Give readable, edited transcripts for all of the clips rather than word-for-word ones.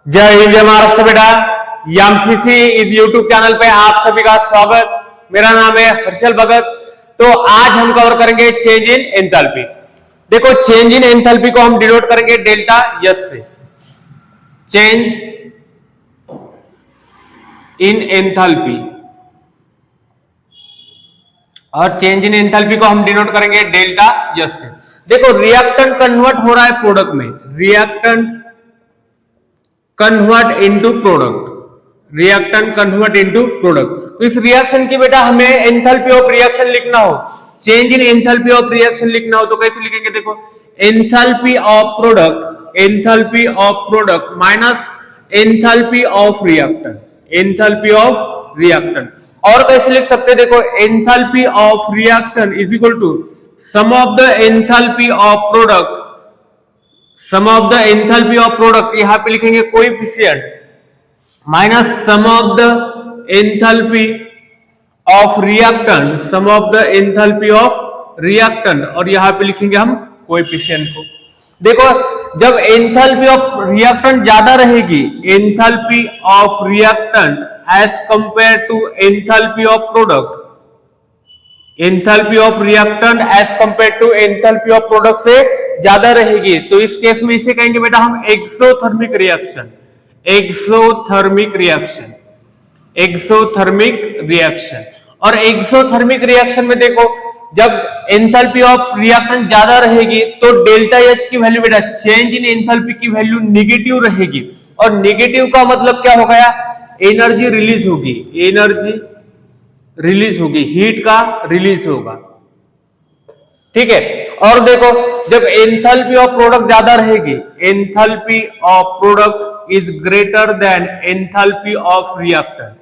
जय हिंद जय महाराष्ट्र बेटा। एमसीसी इस यूट्यूब चैनल पे आप सभी का स्वागत। मेरा नाम है हर्षल भगत। तो आज हम कवर करेंगे चेंज इन एंथैल्पी। देखो चेंज इन एंथैल्पी को हम डिनोट करेंगे डेल्टा एस से। चेंज इन एंथैल्पी और चेंज इन एंथैल्पी को हम डिनोट करेंगे डेल्टा एस से। देखो रिएक्टेंट कन्वर्ट हो रहा है प्रोडक्ट में, reactant convert into product, reactant convert into product. तो इस रिएक्शन की बेटा हमें एंथैल्पी ऑफ रिएक्शन लिखना हो, change in enthalpy of reaction लिखना हो तो कैसे लिखेंगे? देखो enthalpy of product, enthalpy of product minus enthalpy of reactant, enthalpy of reactant. और कैसे लिख सकते हैं? देखो enthalpy of reaction is equal to sum of the enthalpy of product, sum of the enthalpy of product, यहां पे लिखेंगे coefficient, minus sum of the enthalpy of reactant, sum of the enthalpy of reactant, और यहां पे लिखेंगे हम coefficient को। देखो जब एंथैल्पी ऑफ रिएक्टेंट ज्यादा रहेगी, enthalpy of reactant as compare to enthalpy of product, enthalpy of reactant as compare to enthalpy of product से ज्यादा रहेगी, तो इस केस में इसे कहेंगे बेटा हम exothermic reaction, exothermic reaction, exothermic reaction. और एक्सोथर्मिक रिएक्शन में देखो जब एंथैल्पी ऑफ रिएक्टेंट ज्यादा रहेगी तो डेल्टा एच की वैल्यू बेटा चेंज इन एंथैल्पी की वैल्यू नेगेटिव रहेगी, और नेगेटिव का मतलब क्या हो गया? एनर्जी रिलीज होगी, एनर्जी रिलीज होगी, हीट का रिलीज होगा, ठीक है। और देखो जब एंथैल्पी ऑफ प्रोडक्ट ज्यादा रहेगी, enthalpy of product is greater than enthalpy of reactant,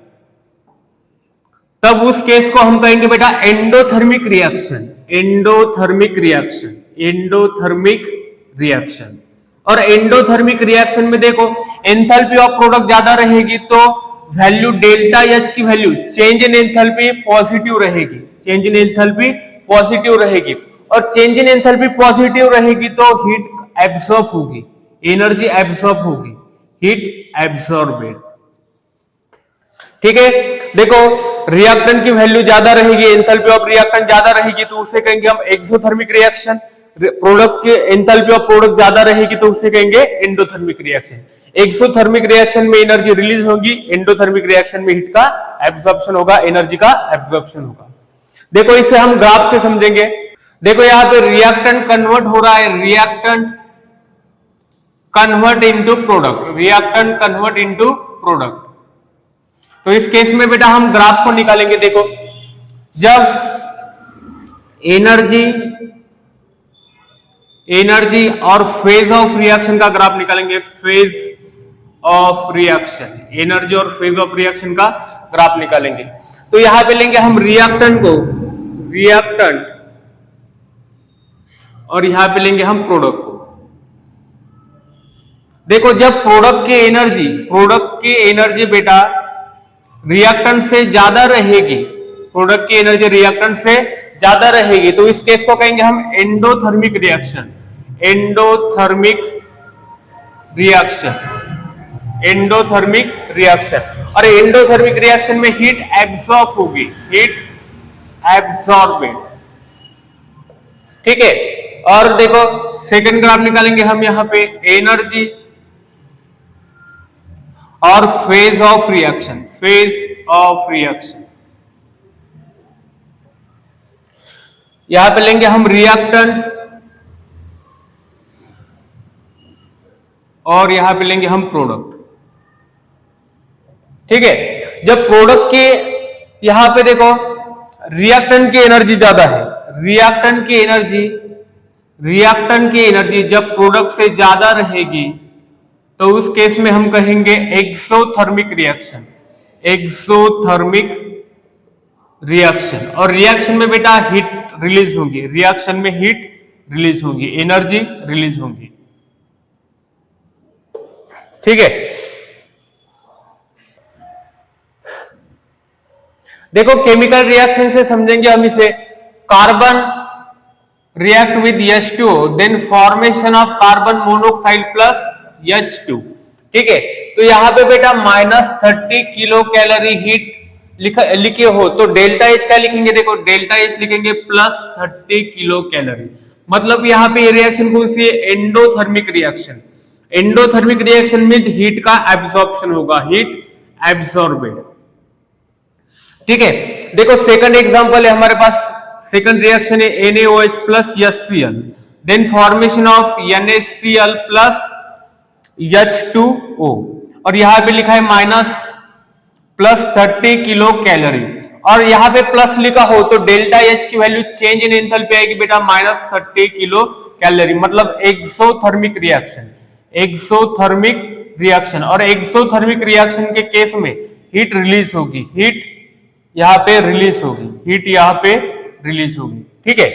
तब उस केस को हम कहेंगे बेटा endothermic reaction, endothermic reaction, endothermic reaction. और एंडोथर्मिक रिएक्शन में देखो एंथैल्पी ऑफ प्रोडक्ट ज्यादा रहेगी तो वैल्यू डेल्टा एच की value change in enthalpy positive रहेगी, चेंज इन एंथैल्पी पॉजिटिव रहेगी, और चेंज इन एंथैल्पी पॉजिटिव रहेगी तो हीट एब्सॉर्ब होगी, एनर्जी एब्सॉर्ब होगी, हीट एब्सॉर्बेड, ठीक है। देखो रिएक्टेंट की वैल्यू ज्यादा रहेगी, एंथैल्पी ऑफ रिएक्टेंट ज्यादा रहेगी तो उसे कहेंगे हम एक्सोथर्मिक रिएक्शन। प्रोडक्ट की एंथैल्पी ऑफ प्रोडक्ट ज्यादा रहेगी तो उसे कहेंगे एंडोथर्मिक रिएक्शन। एक्सोथर्मिक रिएक्शन में एनर्जी रिलीज होगी, एंडोथर्मिक रिएक्शन में हीट का एब्जॉर्प्शन होगा, एनर्जी का एब्जॉर्प्शन होगा। देखो इसे हम ग्राफ से समझेंगे। देखो यहां पे रिएक्टेंट कन्वर्ट हो रहा है, reactant convert into product, reactant convert into product. तो इस केस में बेटा हम ग्राफ को निकालेंगे। देखो जब एनर्जी और फेज ऑफ रिएक्शन का ग्राफ निकालेंगे, फेज ऑफ रिएक्शन, एनर्जी और फेज ऑफ रिएक्शन का ग्राफ निकालेंगे। तो यहां पे लेंगे हम रिएक्टेंट को, रिएक्टेंट, और यहां पे लेंगे हम प्रोडक्ट को। देखो जब प्रोडक्ट की एनर्जी बेटा रिएक्टेंट से ज्यादा रहेगी, प्रोडक्ट की एनर्जी रिएक्टेंट से ज्यादा रहेगी तो इस केस को कहेंगे हम endothermic reaction, endothermic reaction, endothermic reaction. और एंडोथर्मिक रिएक्शन में हीट एब्सॉर्ब होगी, हीट एब्सॉर्बेड, ठीक है। और देखो सेकंड ग्राफ निकालेंगे हम यहां पे एनर्जी और phase of reaction, phase of reaction. यहां पे लेंगे हम रिएक्टेंट और यहां पे लेंगे हम प्रोडक्ट, ठीक है। जब प्रोडक्ट के यहां पे देखो रिएक्टेंट की एनर्जी ज्यादा है, रिएक्टेंट की एनर्जी जब प्रोडक्ट से ज्यादा रहेगी तो उस केस में हम कहेंगे एक्सोथर्मिक रिएक्शन, एक्सोथर्मिक रिएक्शन। और रिएक्शन में बेटा हीट रिलीज होगी, रिएक्शन में हीट रिलीज होगी, एनर्जी रिलीज होगी, ठीक है। देखो केमिकल रिएक्शन से समझेंगे हम इसे। Carbon react with H2O, then formation of carbon monoxide plus H2। ठीक है, तो यहाँ पे बेटा -30 किलो कैलोरी हीट लिखे हो तो डेल्टा एच क्या लिखेंगे, देखो डेल्टा एच लिखेंगे +30 किलो कैलोरी। मतलब यहाँ पे ये रिएक्शन कौन सी है, एंडोथर्मिक रिएक्शन। एंडोथर्मिक रिएक्शन में हीट का एब्जॉर्प्शन होगा, हीट एब्सॉर्बेड। ठीक है, देखो सेकंड एग्जांपल है हमारे पास, सेकंड रिएक्शन है NaOH plus HCl, then formation of NaCl plus H2O, और यहां पे लिखा है +30 किलो कैलोरी, और यहां पे प्लस लिखा हो तो डेल्टा एच की वैल्यू चेंज इन एंथैल्पी आएगी बेटा -30 किलो कैलोरी। मतलब एक्सोथर्मिक रिएक्शन, एक्सोथर्मिक रिएक्शन, और एक्सोथर्मिक रिएक्शन के केस में हीट रिलीज होगी, हीट यहां पे रिलीज होगी, हीट यहां पे रिलीज होगी। ठीक है,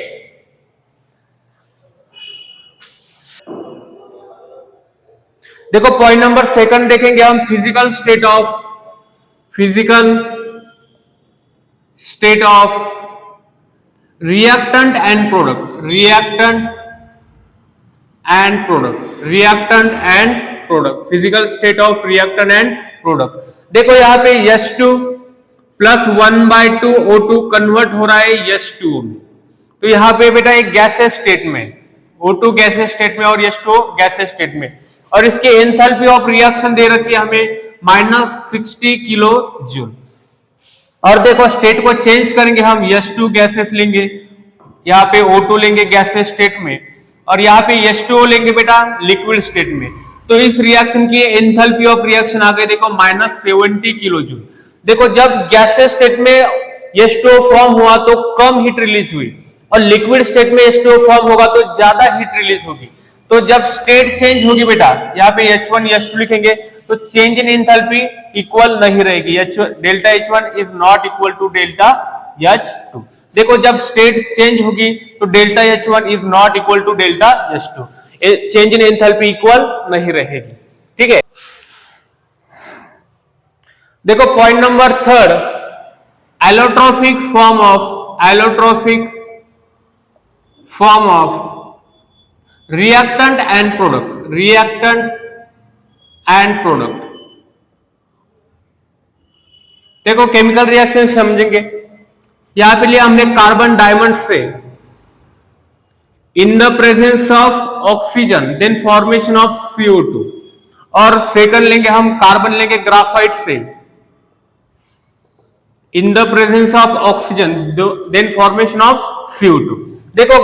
देखो पॉइंट नंबर सेकंड देखेंगे हम, physical state of reactant and product, reactant and product, physical state of reactant and product. देखो यहां पे H2 प्लस 1/2 O2 कन्वर्ट हो रहा है H2O में, तो यहां पे बेटा एक गैसेस स्टेट में, O2 गैसेस स्टेट में और H2O गैसेस स्टेट में, और इसकी एंथैल्पी ऑफ रिएक्शन दे रखी है हमें -60 किलो जूल। और देखो स्टेट को चेंज करेंगे हम, H2 गैसेस लेंगे, यहाँ पे O2 लेंगे गैसेस स्टेट में, और यहाँ पे H2O लेंगे बेटा लिक्विड स्टेट में। तो इस रिएक्शन की एंथैल्पी ऑफ रिएक्शन आ गई देखो -70 किलो जूल। देखो जब गैसेस स्टेट में H2O फॉर्म हुआ तो कम हीट रिलीज हुई, और लिक्विड स्टेट में H2O फॉर्म होगा तो ज्यादा हीट रिलीज होगी। तो जब स्टेट चेंज होगी बेटा, यहाँ पे H1 H2 लिखेंगे तो चेंज इन एंथैल्पी इक्वल नहीं रहेगी, delta H1 is not equal to delta H2। देखो जब स्टेट चेंज होगी तो delta H1 is not equal to delta H2, change in enthalpy equal नहीं रहेगी। ठीक है, देखो point number third, allotropic form of reactant and product, देखो केमिकल रिएक्शन समझेंगे। यहां पे लिया हमने कार्बन डायमंड से, in the presence of oxygen then formation of CO2, और सेकंड लेंगे हम कार्बन लेंगे ग्राफाइट से, in the presence of oxygen then formation of CO2। देखो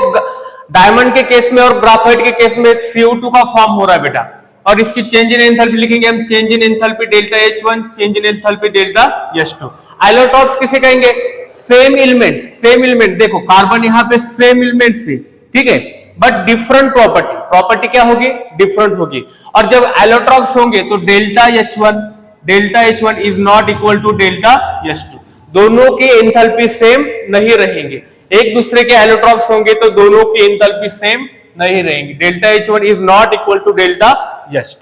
डायमंड के केस में और ग्राफाइट के केस में CO2 का फॉर्म हो रहा है बेटा, और इसकी चेंज इन एंथैल्पी लिखेंगे हम, change in enthalpy delta H1, change in enthalpy delta H2। आइलोटॉप्स किसे कहेंगे, सेम एलिमेंट, देखो कार्बन यहाँ पे सेम एलिमेंट से, ठीक है, बट डिफरेंट प्रॉपर्टी क्या होगी, डिफरेंट होगी। और जब एलोट्रॉप्स होंगे तो delta H1 is not equal to delta H2, दोनों की एंथैल्पी सेम नहीं रहेंगे। एक दूसरे के एलोट्रॉप्स होंगे तो दोनों की एंथैल्पी सेम नहीं रहेंगी, delta H1 is not equal to delta H2।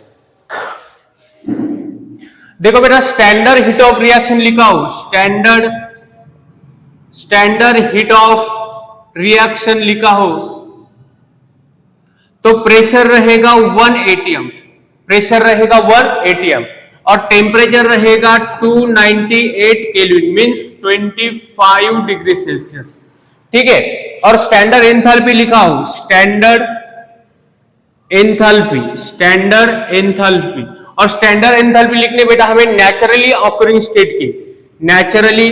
देखो बेटा स्टैंडर्ड हीट ऑफ रिएक्शन लिखा हो, स्टैंडर्ड हीट ऑफ रिएक्शन लिखा हो तो प्रेशर रहेगा 1 atm, और टेम्परेचर रहेगा 298 केल्विन मींस 25 डिग्री सेल्सियस। ठीक है, और स्टैंडर्ड एंथैल्पी लिखा हो, स्टैंडर्ड एंथैल्पी, और स्टैंडर्ड एंथैल्पी लिखने बेटा हमें नेचुरली ऑकरिंग स्टेट की, नेचुरली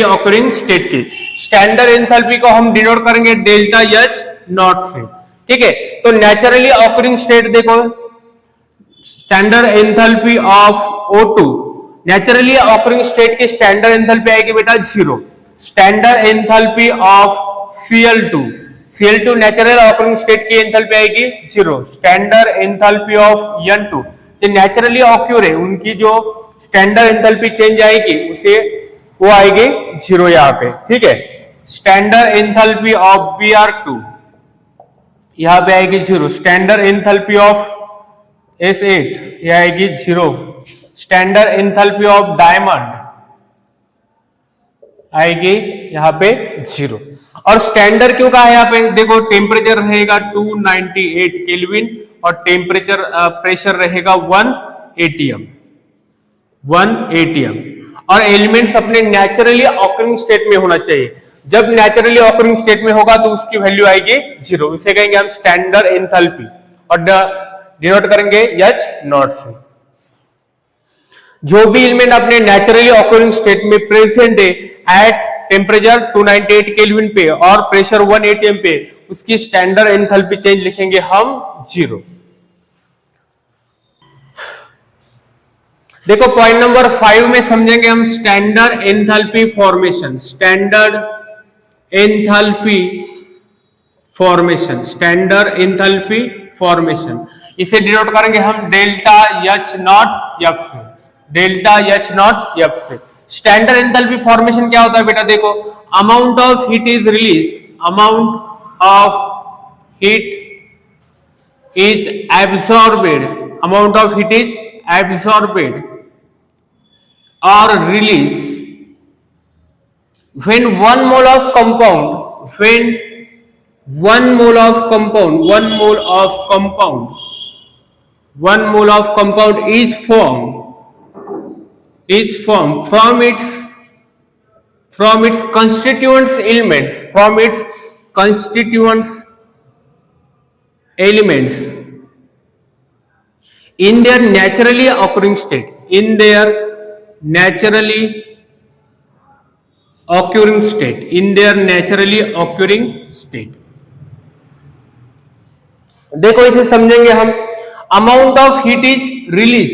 ऑकरिंग स्टेट की स्टैंडर्ड एंथैल्पी को हम डिनोट करेंगे डेल्टा H नॉट से। ठीक है, तो नेचुरली ऑकरिंग स्टेट देखो, standard enthalpy of O2, naturally occurring state की स्टैंडर्ड एंथैल्पी आएगी बेटा 0। Standard enthalpy of Cl2 natural occurring state की एंथैल्पी आएगी 0। स्टैंडर्ड एंथैल्पी ऑफ N2 जो नेचुरली ऑक्यूर है उनकी जो स्टैंडर्ड एंथैल्पी चेंज आएगी उसे वो आएगी 0 यहां पे। ठीक है, स्टैंडर्ड एंथैल्पी ऑफ Br2 यहां पे आएगी 0। स्टैंडर्ड एंथैल्पी ऑफ S8 यह आएगी 0। स्टैंडर्ड एंथैल्पी ऑफ डायमंड आएगी यहां पे 0। और स्टैंडर्ड क्यों कहा है यहाँ पे, देखो टेम्परेचर रहेगा 298 केल्विन और टेम्परेचर प्रेशर रहेगा 1 एटीएम, 1 एटीएम, और एलिमेंट्स अपने नेचुरली ऑकरिंग स्टेट में होना चाहिए। जब नेचुरली ऑकरिंग स्टेट में होगा तो उसकी वैल्यू आएगी 0, इसे कहेंगे हम स्टैंडर्ड एंथैल्पी और डिनोट करेंगे H नॉट से। जो भी एलिमेंट अपने नेचुरली ऑकरिंग स्टेट में प्रेजेंट है एट टेम्परेचर 298 केल्विन पे और प्रेशर 1 एटीएम पे, उसकी स्टैंडर्ड एंथैल्पी चेंज लिखेंगे हम 0। देखो पॉइंट नंबर 5 में समझेंगे हम standard enthalpy formation, standard enthalpy formation, standard enthalpy formation. इसे डिनोट करेंगे हम डेल्टा H नॉट F से, डेल्टा H नॉट F से। स्टैंडर्ड एंथैल्पी फॉर्मेशन क्या होता है बेटा, देखो amount of heat is release, amount of heat is absorbed, amount of heat is absorbed or release when 1 mole of compound, when 1 mole of compound, 1 mole of compound, 1 mole of compound is formed from its constituents elements, from its constituents elements in their naturally occurring state, in their naturally occurring state, in their naturally occurring state। देखो इसे समझेंगे हम, amount of heat is release,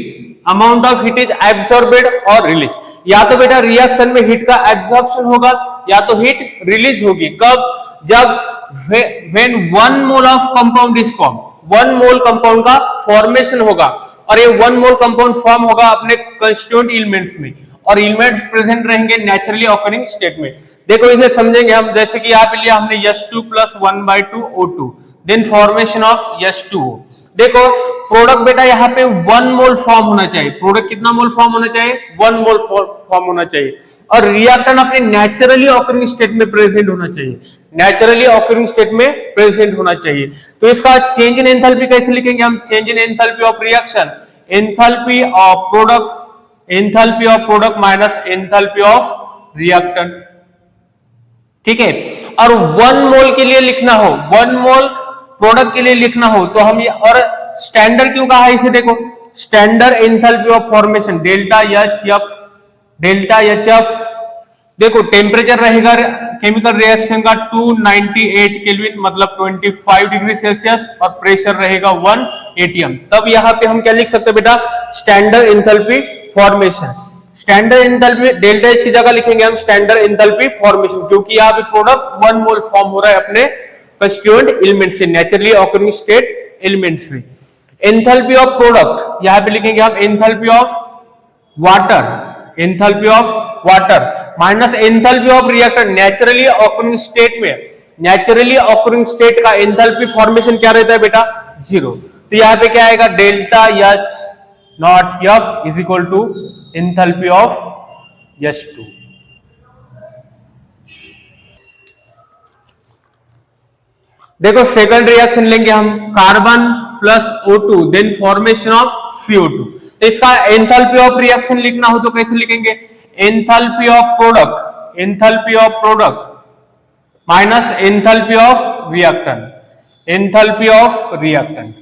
amount of heat is absorbed और release. या तो बेटा reaction में heat का एब्सॉर्प्शन होगा या तो हीट रिलीज होगी। कब, जब when 1 mole of compound is formed, 1 mole compound का फॉर्मेशन होगा और ये 1 मोल कंपाउंड फॉर्म होगा अपने कंस्टिट्यूएंट एलिमेंट्स में और एलिमेंट्स प्रेजेंट रहेंगे नेचुरली ऑकरिंग स्टेट में। देखो इसे समझेंगे हम, जैसे कि यहाँ पे लिया हमने H2 plus 1/2 O2, then formation of H2O। देखो प्रोडक्ट बेटा यहाँ पे 1 मोल फॉर्म होना चाहिए, प्रोडक्ट कितना मोल फॉर्म होना चाहिए, 1 मोल फॉर्म होना चाहिए, और रिएक्टेंट अपने नेचुरली ऑकरिंग स्टेट में प्रेजेंट होना चाहिए, नेचुरली ऑकरिंग स्टेट में प्रेजेंट होना चाहिए। तो इसका चेंज इन एंथैल्पी कैसे लिखेंगे हम, change in enthalpy of reaction, enthalpy of product, enthalpy of product minus enthalpy of reactant, ठीक है। और 1 मोल के लिए लिखना हो, 1 मोल प्रोडक्ट के लिए लिखना हो तो हम ये, और स्टैंडर्ड क्यों कहा है इसे, देखो standard enthalpy of formation delta HF, delta HF। देखो टेम्परेचर रहेगा केमिकल रिएक्शन का 298 केल्विन मतलब 25 डिग्री सेल्सियस और प्रेशर रहेगा 1 एटीएम। तब यहाँ पे हम क्या लिख सकते हैं बेटा, standard enthalpy formation. Standard enthalpy delta H की जगह लिखेंगे हम स्टैंडर्ड एंथैल्पी फॉर्मेशन, क्योंकि यहाँ पे प्रोडक्ट 1 मोल फॉर्म हो रहा है अपने कंस्टिट्यूएंट एलिमेंट से, नेचुरली ऑकरिंग स्टेट एलिमेंट से। एंथैल्पी ऑफ प्रोडक्ट यहाँ पे लिखेंगे हम enthalpy of water, enthalpy of water minus enthalpy of reactor naturally occurring state में, नेचुरली ऑकरिंग स्टेट का एंथैल्पी फॉर्मेशन क्या रहता है बेटा, 0। तो यहाँ पे क्या आएगा, delta H not F is equal to enthalpy of H2। देखो सेकंड रिएक्शन लेंगे हम, carbon plus O2 then formation of CO2। तो इसका एंथैल्पी ऑफ रिएक्शन लिखना हो तो कैसे लिखेंगे, enthalpy of product, enthalpy of product minus enthalpy of reactant, enthalpy of reactant.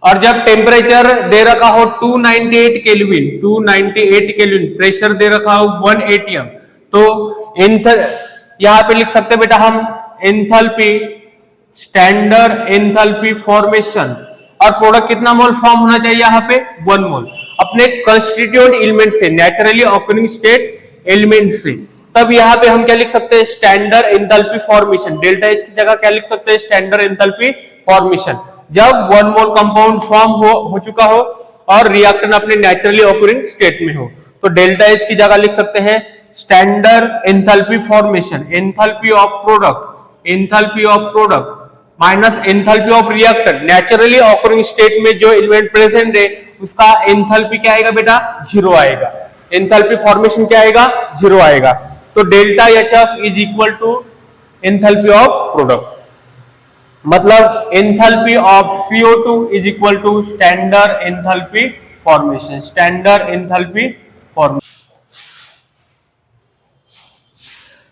और जब टेम्परेचर दे रखा हो 298 केल्विन, 298 केल्विन, प्रेशर दे रखा हो 1 एटीएम, तो यहां पे लिख सकते हैं बेटा हम एंथैल्पी, स्टैंडर्ड एंथैल्पी फॉर्मेशन, और प्रोडक्ट कितना मोल फॉर्म होना चाहिए यहाँ पे, 1 मोल अपने कंस्टिट्यूएंट एलिमेंट से, नेचुरली ऑकरिंग स्टेट एलिमेंट से। तब यहाँ पे हम क्या लिख सकते हैं, standard enthalpy formation, delta H की जगह क्या लिख सकते हैं, स्टैंडर्ड एंथैल्पी फॉर्मेशन। जब 1 मोल कंपाउंड फॉर्म हो चुका हो और रिएक्टेंट अपने नेचुरली ऑकरिंग स्टेट में हो, तो डेल्टा H की जगह लिख सकते हैं standard enthalpy formation, enthalpy of product, enthalpy of product minus enthalpy of reactant, naturally occurring state में जो एलिमेंट प्रेजेंट है उसका एंथैल्पी क्या आएगा बेटा, 0 आएगा। एंथैल्पी फॉर्मेशन क्या आएगा, 0 आएगा। तो delta H F is equal to enthalpy of product, मतलब enthalpy of CO2 is equal to standard enthalpy formation, standard enthalpy formation.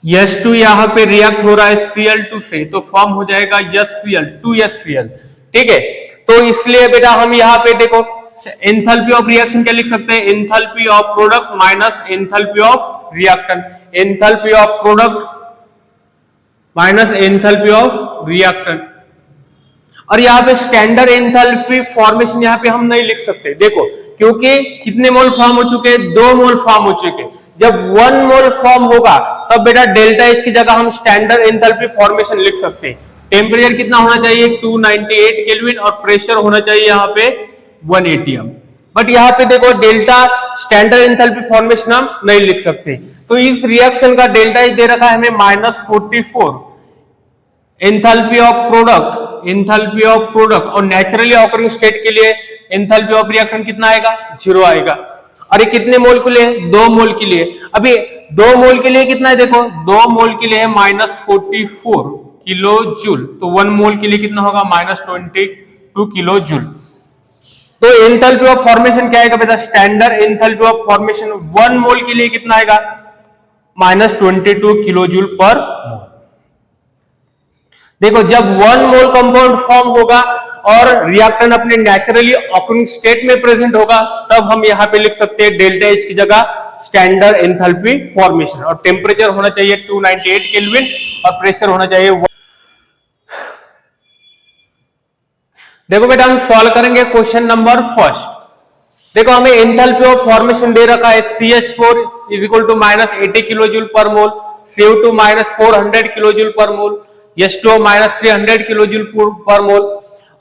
S2 यहां पे रिएक्ट हो रहा है Cl2 से, तो फॉर्म हो जाएगा HCl 2HCl, ठीक है। तो इसलिए बेटा हम यहाँ पे देखो एंथैल्पी ऑफ रिएक्शन क्या लिख सकते हैं, enthalpy of product minus enthalpy of reactant, enthalpy of product minus enthalpy of reactant. और यहाँ पे स्टैंडर्ड एंथैल्पी फॉर्मेशन यहाँ पे हम नहीं लिख सकते, देखो क्योंकि कितने मोल फॉर्म हो चुके हैं, 2 मोल फॉर्म हो चुके। जब 1 मोल फॉर्म होगा तब बेटा डेल्टा एच की जगह हम स्टैंडर्ड एंथैल्पी फॉर्मेशन लिख सकते हैं। टेम्परेचर कितना होना चाहिए 298 केल्विन और प्रेशर होना चाहिए यहाँ पे 1 atm। बट यहाँ पे देखो डेल्टा स्टैंडर्ड एंथैल्पी फॉर्मेशन हम नहीं लिख सकते, तो इस रिएक्शन का डेल्टा एच दे रखा है हमें -44 enthalpy of product, enthalpy of product, और नेचुरली ऑकरिंग स्टेट के लिए एंथैल्पी ऑफ रिएक्टेंट कितना आएगा 0 आएगा। और ये कितने मोल के लिए, 2 मोल के लिए। अभी 2 मोल के लिए कितना है, देखो 2 मोल के लिए है -44 किलो जूल, तो 1 मोल के लिए कितना होगा -22 किलो जूल। तो एंथैल्पी ऑफ फॉर्मेशन क्या आएगा बेटा, स्टैंडर्ड एंथैल्पी ऑफ फॉर्मेशन 1 मोल के लिए कितना आएगा -22 किलो जूल पर मोल। देखो जब 1 मोल कंपाउंड फॉर्म होगा और रिएक्टेंट अपने नेचुरली ऑकरिंग स्टेट में प्रेजेंट होगा, तब हम यहां पे लिख सकते हैं डेल्टा एच की जगह स्टैंडर्ड एंथैल्पी फॉर्मेशन, और टेम्परेचर होना चाहिए 298 केल्विन और प्रेशर होना चाहिए। देखो बेटा हम सॉल्व करेंगे क्वेश्चन नंबर फर्स्ट। देखो हमें एंथैल्पी ऑफ फॉर्मेशन दे रखा है CH4 is equal to -80 kilo joule per mole, CO2 -400 kilo joule per mole, H2O -300 kilo joule per मोल,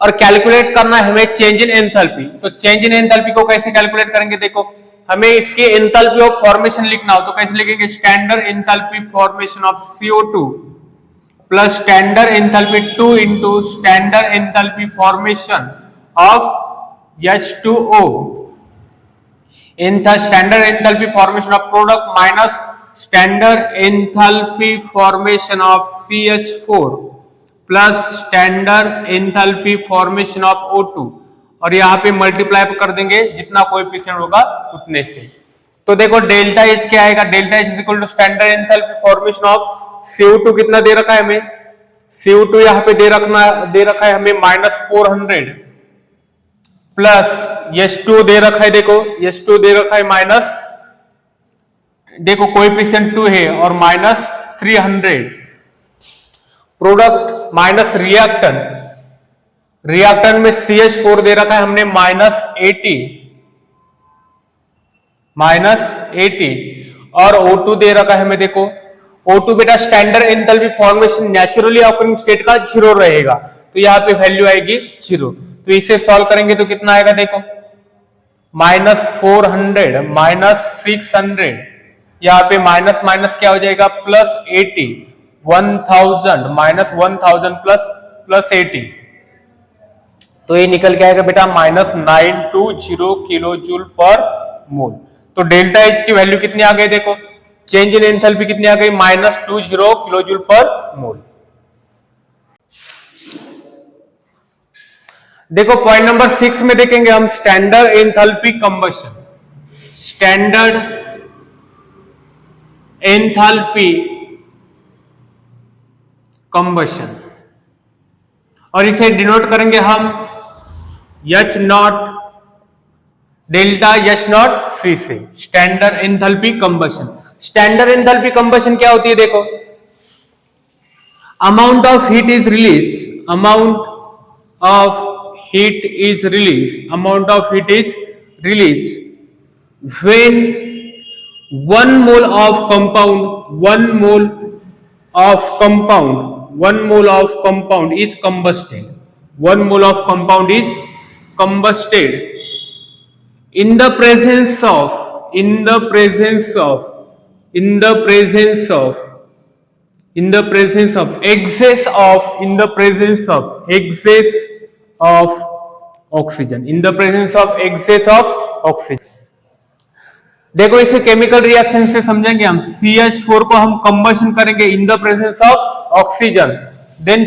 और कैलकुलेट करना है हमें चेंज इन एंथैल्पी। तो चेंज इन एंथैल्पी को कैसे कैलकुलेट करेंगे, देखो हमें इसके एंथैल्पी ऑफ फॉर्मेशन लिखना हो तो कैसे लिखेंगे, standard enthalpy formation of CO2 plus standard enthalpy 2 into standard enthalpy formation of H2O, standard enthalpy formation of product minus standard enthalpy formation of CH4 plus standard enthalpy formation of O2, और यहाँ पे multiply कर देंगे जितना coefficient होगा उतने से। तो देखो डेल्टा एच क्या आएगा, delta H is equal to standard enthalpy formation of CO2 कितना दे रखा है हमें, CO2 यहाँ पे दे रखा है हमें -400 प्लस H2 दे रखा है, देखो H2 दे रखा है माइनस, देखो कोएफिशिएंट 2 है, और -300 प्रोडक्ट माइनस रिएक्टेंट, रिएक्टेंट में CH4 दे रखा है हमने -80 और O2 दे रखा है हमें, देखो O2 बेटा standard enthalpy formation naturally occurring state का 0 रहेगा, तो यहाँ पे वैल्यू आएगी 0। तो इसे सॉल्व करेंगे तो कितना आएगा, देखो -400 -600, यहाँ पे माइनस माइनस क्या हो जाएगा +80, 1000 -1000 प्लस 80, तो ये निकल के आएगा बेटा -920 किलो जूल पर मोल। तो डेल्टा एच की वैल्यू कितनी आ गई, देखो चेंज इन एंथैल्पी कितनी आ गई -20 किलो जूल पर मोल। देखो पॉइंट नंबर 6 में देखेंगे हम standard enthalpy combustion, standard enthalpy combustion, और इसे डिनोट करेंगे हम H0 डेल्टा H0 C से, standard enthalpy combustion. Standard enthalpy combustion क्या होती है, देखो amount of heat is release, amount of heat is release, amount of heat is release when 1 mole of compound, 1 mole of compound, 1 mole of compound is combusted, 1 mole of compound is combusted in the presence of, in the presence of, in the presence of, in the presence of excess of, in the presence of excess of oxygen, in the presence of excess of oxygen। देखो इसे chemical reaction से समझेंगे हम। CH4 को हम combustion करेंगे in the presence of oxygen, then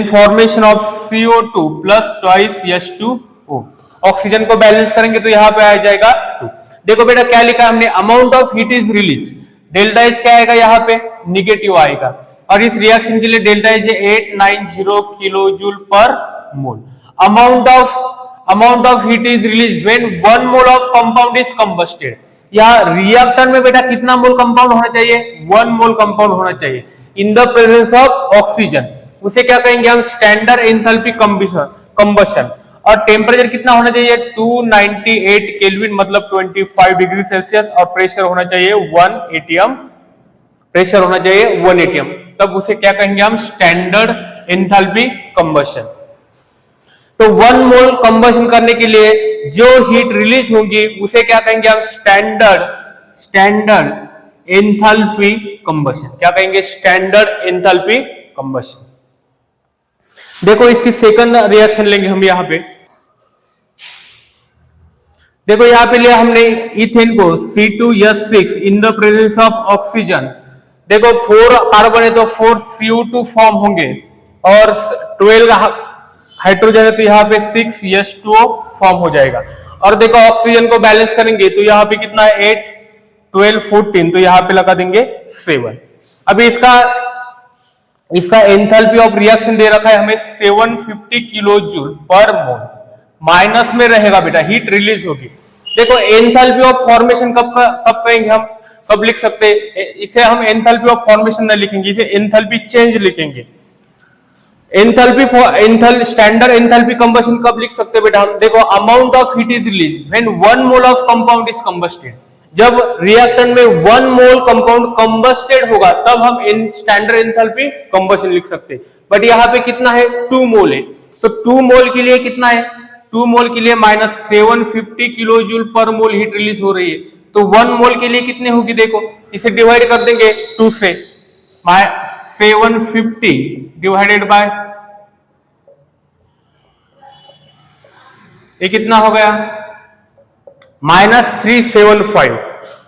formation of CO2 plus twice H2O। Oxygen को balance करेंगे तो यहाँ पे आ जाएगा 2। देखो बेटा क्या लिखा है हमने, amount of heat is release, delta H क्या आएगा यहाँ पे, निगेटिव आएगा। और इस रिएक्शन के लिए delta H 890 kilo joule per mole. Amount of heat is release when 1 mole of compound is combusted. यहाँ रिएक्टर में बेटा कितना मोल कंपाउंड होना चाहिए, 1 मोल कंपाउंड होना चाहिए इन द प्रेजेंस ऑफ ऑक्सीजन। उसे क्या कहेंगे हम, स्टैंडर्ड एंथैल्पी कंबशन। और टेम्परेचर कितना होना चाहिए, 298 केल्विन मतलब 25 डिग्री सेल्सियस। और प्रेशर होना चाहिए 1 एटीएम, प्रेशर होना चाहिए 1 एटीएम। तब उसे क्या कहेंगे हम, स्टैंडर्ड एंथैल्पी कंबशन। तो 1 मोल कंबशन करने के लिए जो हीट रिलीज होगी उसे क्या कहेंगे हम, स्टैंडर्ड एंथैल्पी कंबशन। क्या कहेंगे, स्टैंडर्ड एंथैल्पी कंबशन। देखो इसकी सेकंड रिएक्शन लेंगे हम यहाँ पे। देखो यहाँ पे लिया हमने इथेन को C2H6 in the presence of oxygen. देखो 4 कार्बन है तो 4 CO2 फॉर्म होंगे और 12 हाइड्रोजन है तो यहाँ पे 6 H2O फॉर्म हो जाएगा। और देखो ऑक्सीजन को बैलेंस करेंगे तो यहाँ पे कितना है, 8 12 14, तो यहाँ पे लगा देंगे 7। अभी इसका एंथैल्पी ऑफ रिएक्शन दे रखा है हमें 750 किलो जूल पर मोल। माइनस में रहेगा बेटा, हीट रिलीज होगी। देखो एंथैल्पी ऑफ फॉर्मेशन कब कहेंगे हम, कब लिख सकते हैं इसे हम, एंथैल्पी ऑफ फॉर्मेशन नहीं लिखेंगे, इसे एंथैल्पी चेंज लिखेंगे। स्टैंडर्ड एंथैल्पी कंबशन कब लिख सकते हैं बेटा हम, देखो amount of heat is release when 1 mole of compound is combusted. जब रिएक्टर में 1 मोल कंपाउंड कंबस्टेड होगा तब हम स्टैंडर्ड एंथैल्पी कंबशन लिख सकते हैं। बट यहाँ पे कितना है, 2 मोल है, तो 2 मोल के लिए कितना है, 2 मोल के लिए -750 किलो जूल पर मोल हीट रिलीज हो रही है। तो 1 मोल के लिए कितने होगी, देखो इसे डिवाइड कर देंगे 2 से, 750 डिवाइडेड बाय, ये कितना हो गया, -375।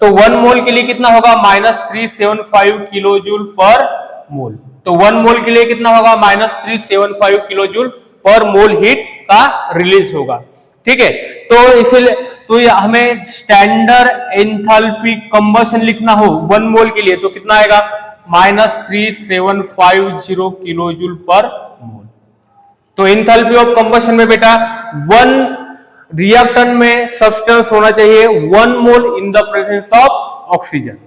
तो 1 मोल के लिए कितना होगा, -375 किलो जूल पर मोल। तो 1 मोल के लिए कितना होगा, -375 किलो जूल पर मोल हीट का रिलीज होगा। ठीक है, तो इसलिए तो हमें स्टैंडर्ड एंथैल्पी कंबशन लिखना हो 1 मोल के लिए तो कितना आएगा, -3750 किलो जूल पर मोल। तो एंथैल्पी ऑफ कंबशन में बेटा 1 रिएक्टर में सब्सटेंस होना चाहिए 1 mole in the presence of oxygen.